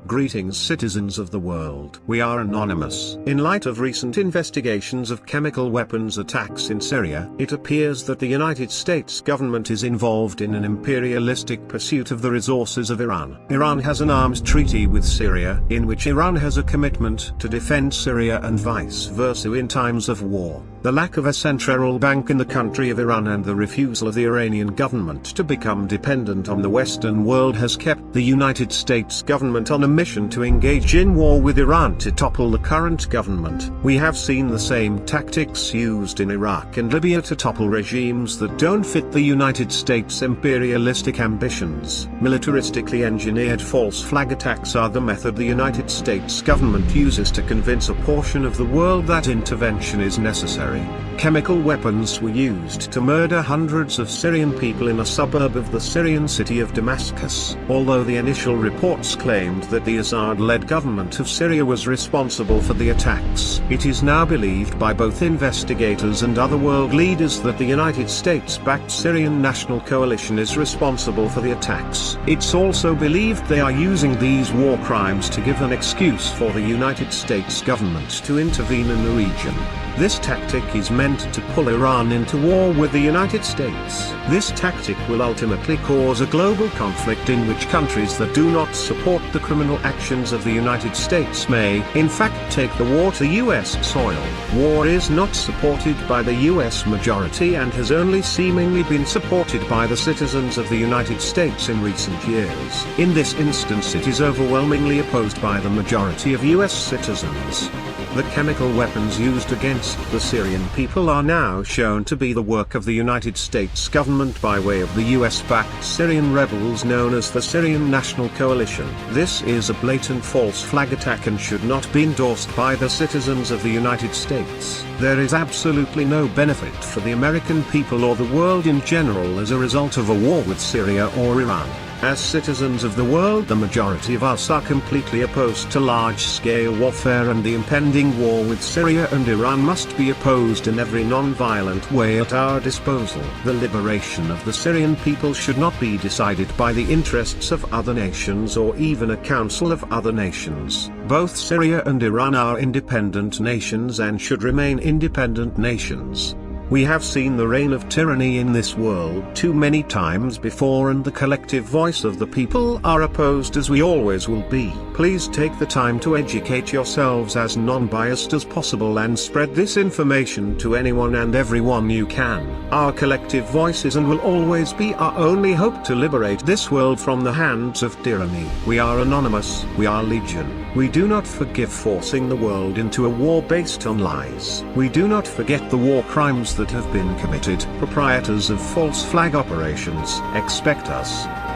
Greetings citizens of the world. We are anonymous. In light of recent investigations of chemical weapons attacks in Syria, it appears that the United States government is involved in an imperialistic pursuit of the resources of Iran. Iran has an arms treaty with Syria, in which Iran has a commitment to defend Syria and vice versa in times of war. The lack of a central bank in the country of Iran and the refusal of the Iranian government to become dependent on the Western world has kept the United States government on a mission to engage in war with Iran to topple the current government. We have seen the same tactics used in Iraq and Libya to topple regimes that don't fit the United States' imperialistic ambitions. Militaristically engineered false flag attacks are the method the United States government uses to convince a portion of the world that intervention is necessary. Chemical weapons were used to murder hundreds of Syrian people in a suburb of the Syrian city of Damascus. Although the initial reports claimed that the Assad-led government of Syria was responsible for the attacks, it is now believed by both investigators and other world leaders that the United States-backed Syrian National Coalition is responsible for the attacks. It's also believed they are using these war crimes to give an excuse for the United States government to intervene in the region. This tactic is meant to pull Iran into war with the United States. This tactic will ultimately cause a global conflict in which countries that do not support the criminal actions of the United States may, in fact, take the war to US soil. War is not supported by the US majority and has only seemingly been supported by the citizens of the United States in recent years. In this instance, it is overwhelmingly opposed by the majority of US citizens. The chemical weapons used against the Syrian people are now shown to be the work of the United States government by way of the US-backed Syrian rebels known as the Syrian National Coalition. This is a blatant false flag attack and should not be endorsed by the citizens of the United States. There is absolutely no benefit for the American people or the world in general as a result of a war with Syria or Iran. As citizens of the world, the majority of us are completely opposed to large-scale warfare, and the impending war with Syria and Iran must be opposed in every non-violent way at our disposal. The liberation of the Syrian people should not be decided by the interests of other nations or even a council of other nations. Both Syria and Iran are independent nations and should remain independent nations. We have seen the reign of tyranny in this world too many times before, and the collective voice of the people are opposed as we always will be. Please take the time to educate yourselves as non-biased as possible and spread this information to anyone and everyone you can. Our collective voice is and will always be our only hope to liberate this world from the hands of tyranny. We are anonymous, we are legion. We do not forgive forcing the world into a war based on lies. We do not forget the war crimes that have been committed. Proprietors of false flag operations, expect us.